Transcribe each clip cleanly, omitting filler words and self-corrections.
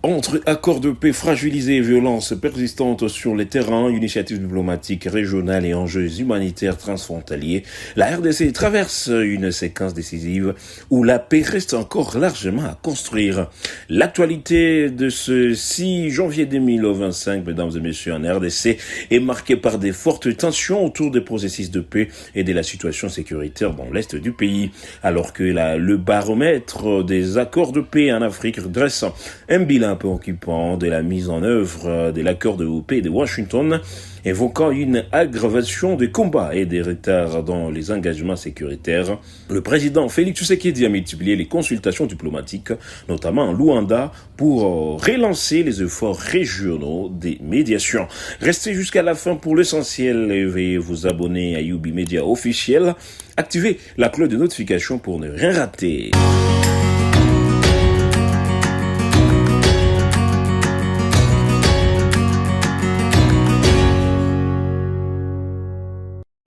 Entre accords de paix fragilisés et violences persistantes sur les terrains, initiatives diplomatiques régionales et enjeux humanitaires transfrontaliers, la RDC traverse une séquence décisive où la paix reste encore largement à construire. L'actualité de ce 6 janvier 2025, mesdames et messieurs, en RDC est marquée par des fortes tensions autour des processus de paix et de la situation sécuritaire dans l'est du pays. Alors que le baromètre des accords de paix en Afrique dresse un bilan préoccupant de la mise en œuvre de l'accord de paix de Washington, évoquant une aggravation des combats et des retards dans les engagements sécuritaires. Le président Félix Tshisekedi a multiplié les consultations diplomatiques, notamment en Luanda, pour relancer les efforts régionaux des médiations. Restez jusqu'à la fin pour l'essentiel et veuillez vous abonner à Youbi Media officiel. Activez la cloche de notification pour ne rien rater.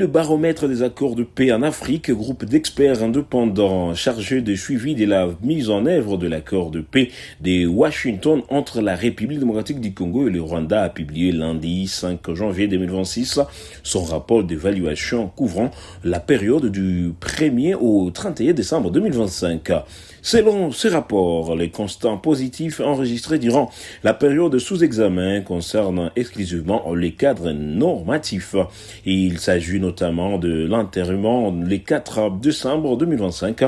Le baromètre des accords de paix en Afrique, groupe d'experts indépendants chargé de suivi de la mise en œuvre de l'accord de paix de Washington entre la République démocratique du Congo et le Rwanda, a publié lundi 5 janvier 2026 son rapport d'évaluation couvrant la période du 1er au 31 décembre 2025. Selon ce rapport, les constats positifs enregistrés durant la période sous examen concernent exclusivement les cadres normatifs. Il s'agit notamment de l'enterrement le 4 décembre 2025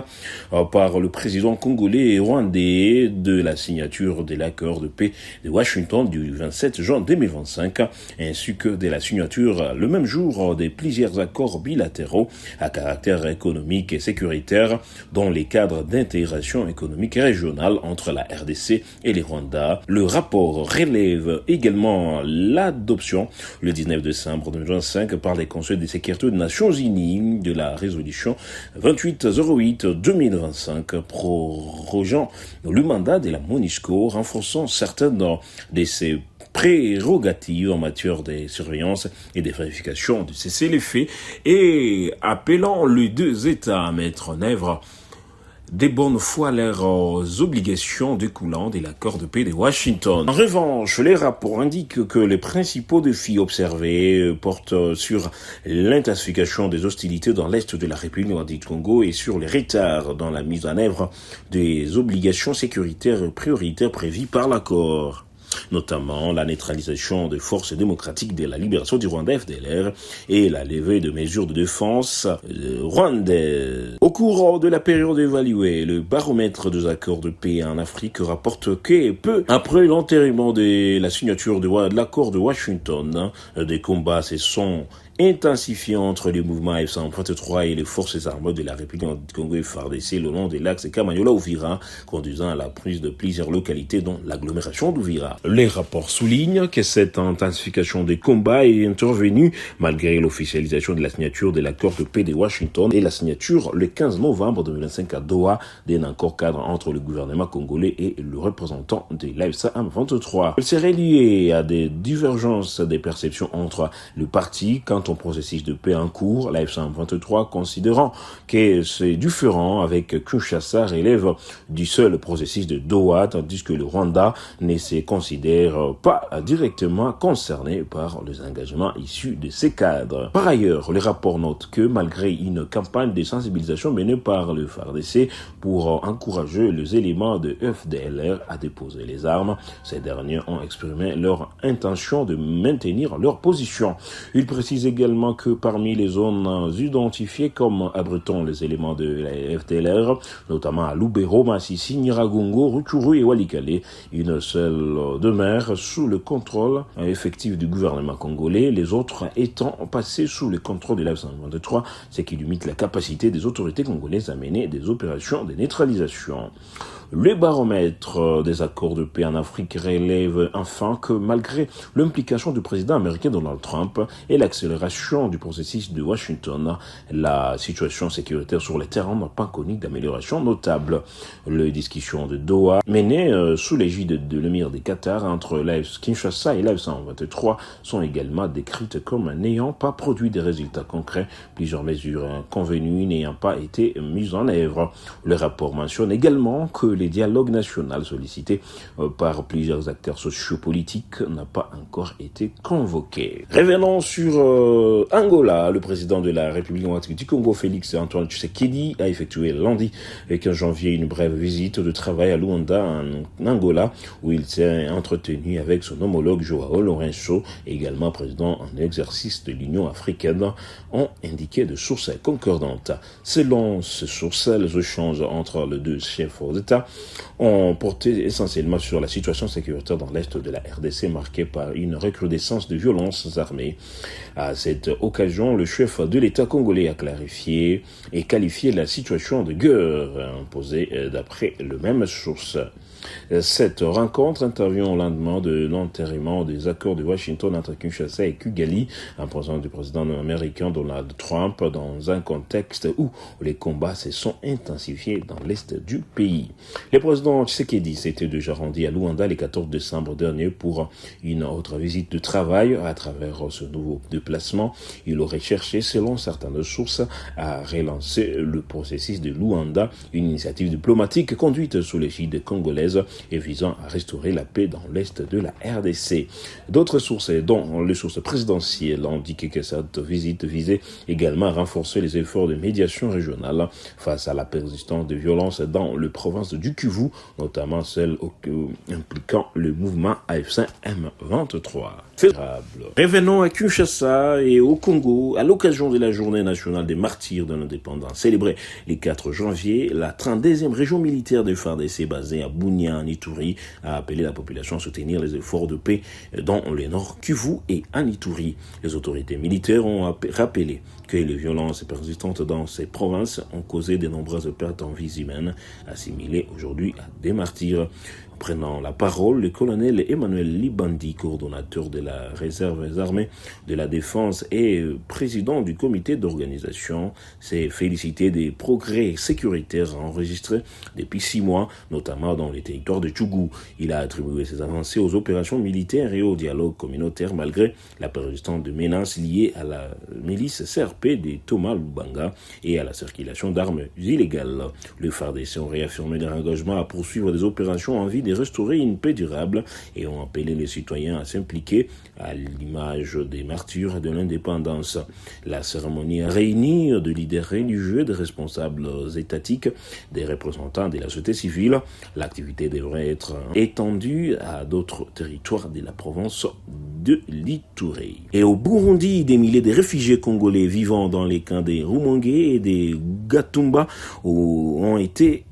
par le président congolais et rwandais de la signature de l'accord de paix de Washington du 27 juin 2025, ainsi que de la signature le même jour de plusieurs accords bilatéraux à caractère économique et sécuritaire dans les cadres d'intégration économique et régionale entre la RDC et les Rwanda. Le rapport relève également l'adoption le 19 décembre 2025 par les conseils de sécurité des Nations Unies de la résolution 2808-2025 prorogeant le mandat de la MONUSCO, renforçant certaines de ses prérogatives en matière de surveillance et de vérification de cessez-le-feu et appelant les deux États à mettre en œuvre des bonnes foi leurs obligations découlant de l'accord de paix de Washington. En revanche, les rapports indiquent que les principaux défis observés portent sur l'intensification des hostilités dans l'est de la République du Congo et sur les retards dans la mise en œuvre des obligations sécuritaires prioritaires prévues par l'accord, notamment la neutralisation des forces démocratiques de la libération du Rwanda FDLR et la levée de mesures de défense rwandaises. Au cours de la période évaluée, le baromètre des accords de paix en Afrique rapporte que peu après l'enterrement de la signature de l'accord de Washington, des combats se sont intensifié entre les mouvements F-123 et les forces armées de la République du Congo et FARDC le long de l'axe Kamanyola-Ouvira, conduisant à la prise de plusieurs localités dont l'agglomération d'Ouvira. Les rapports soulignent que cette intensification des combats est intervenue malgré l'officialisation de la signature de l'accord de paix de Washington et la signature le 15 novembre 2025 à Doha d'un accord cadre entre le gouvernement congolais et le représentant de l'AFC-M23. Elle serait liée à des divergences des perceptions entre le parti quant au processus de paix en cours, la F-123 considérant que c'est différent avec Kinshasa relève du seul processus de Doha, tandis que le Rwanda ne se considère pas directement concerné par les engagements issus de ces cadres. Par ailleurs, le rapport note que malgré une campagne de sensibilisation menée par le FARDC pour encourager les éléments de FDLR à déposer les armes, ces derniers ont exprimé leur intention de maintenir leur position. Il précise également que parmi les zones identifiées comme abritant les éléments de la FDLR, notamment à Lubero, Masisi, Nyiragongo, Rutshuru et Walikale, une seule demeure sous le contrôle effectif du gouvernement congolais, les autres étant passés sous le contrôle de l'F-123, ce qui limite la capacité des autorités congolaises à mener des opérations de neutralisation. Le baromètre des accords de paix en Afrique relève enfin que malgré l'implication du président américain Donald Trump et l'accélération accélération du processus de Washington, la situation sécuritaire sur le terrain n'a pas connu d'amélioration notable. Les discussions de Doha menées sous l'égide de l'émir des Qatar entre Kinshasa et l'F-123 sont également décrites comme n'ayant pas produit de résultats concrets, plusieurs mesures convenues n'ayant pas été mises en œuvre. Le rapport mentionne également que les dialogues nationaux sollicités par plusieurs acteurs sociopolitiques n'ont pas encore été convoqués. Revenons sur Angola. Le président de la République démocratique du Congo, Félix Antoine Tshisekedi, a effectué lundi 15 janvier une brève visite de travail à Luanda, en Angola, où il s'est entretenu avec son homologue Joao Lourenço, également président en exercice de l'Union africaine, ont indiqué de sources concordantes. Selon ces sources, les échanges entre les deux chefs d'État ont porté essentiellement sur la situation sécuritaire dans l'est de la RDC, marquée par une recrudescence de violences armées. À cette occasion, le chef de l'État congolais a clarifié et qualifié la situation de guerre imposée d'après le même source. Cette rencontre intervient au lendemain de l'enterrement des accords de Washington entre Kinshasa et Kigali, en présence du président américain Donald Trump, dans un contexte où les combats se sont intensifiés dans l'est du pays. Le président Tshisekedi s'était déjà rendu à Luanda le 14 décembre dernier pour une autre visite de travail. À travers ce nouveau déplacement, il aurait cherché, selon certaines sources, à relancer le processus de Luanda, une initiative diplomatique conduite sous l'égide congolaise et visant à restaurer la paix dans l'est de la RDC. D'autres sources, dont les sources présidentielles, indiquent que cette visite visait également à renforcer les efforts de médiation régionale face à la persistance de violences dans les provinces du Kivu, notamment celles impliquant le mouvement AFC M23. Revenons à Kinshasa et au Congo, à l'occasion de la journée nationale des martyrs de l'indépendance, célébrée le 4 janvier, la 32e région militaire de FARDC basée à Bunia, en Ituri, a appelé la population à soutenir les efforts de paix dans le Nord Kivu et en Ituri. Les autorités militaires ont rappelé que les violences persistantes dans ces provinces ont causé de nombreuses pertes en vies humaines, assimilées aujourd'hui à des martyrs. Prenant la parole, le colonel Emmanuel Libandi, coordonnateur de la réserve armée de la défense et président du comité d'organisation, s'est félicité des progrès sécuritaires enregistrés depuis 6 mois, notamment dans les territoires de Tchougou. Il a attribué ces avancées aux opérations militaires et au dialogue communautaire malgré la persistance de menaces liées à la milice CRP de Thomas Lubanga et à la circulation d'armes illégales. Le FARDC ont réaffirmé leur engagement à poursuivre des opérations en vue de restaurer une paix durable et ont appelé les citoyens à s'impliquer à l'image des martyrs de l'indépendance. La cérémonie a réuni de leaders religieux, des responsables étatiques, des représentants de la société civile. L'activité devrait être étendue à d'autres territoires de la province de l'Ituri. Et au Burundi, des milliers de réfugiés congolais vivant dans les camps des Rumongue et des Gatumba ont été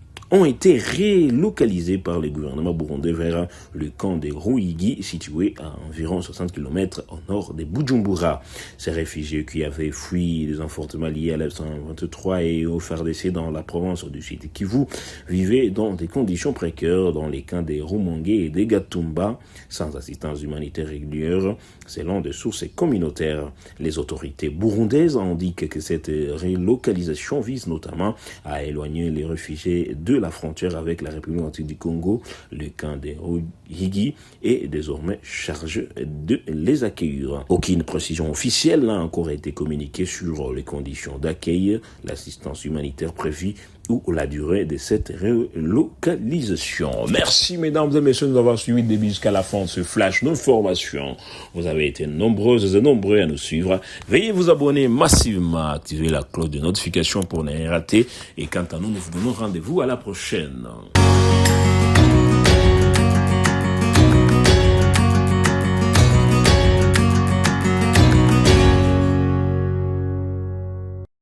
relocalisés par le gouvernement burundais vers le camp des Ruigi, situé à environ 60 km au nord de Bujumbura. Ces réfugiés qui avaient fui des affrontements liés à l'F-123 et au FARDC dans la province du Sud Kivu vivaient dans des conditions précaires dans les camps des Rumongue et des Gatumba, sans assistance humanitaire régulière, selon des sources communautaires. Les autorités burundaises indiquent que cette relocalisation vise notamment à éloigner les réfugiés de la frontière avec la République démocratique du Congo. Le camp des Ruigi est désormais chargé de les accueillir. Aucune précision officielle n'a encore été communiquée sur les conditions d'accueil, l'assistance humanitaire prévue ou la durée de cette relocalisation. Merci mesdames et messieurs de nous avoir suivis début jusqu'à la fin de ce flash d'information. Vous avez été nombreuses et nombreux à nous suivre. Veuillez vous abonner massivement, activer la cloche de notification pour ne rien rater. Et quant à nous, nous vous donnons rendez-vous à la prochaine.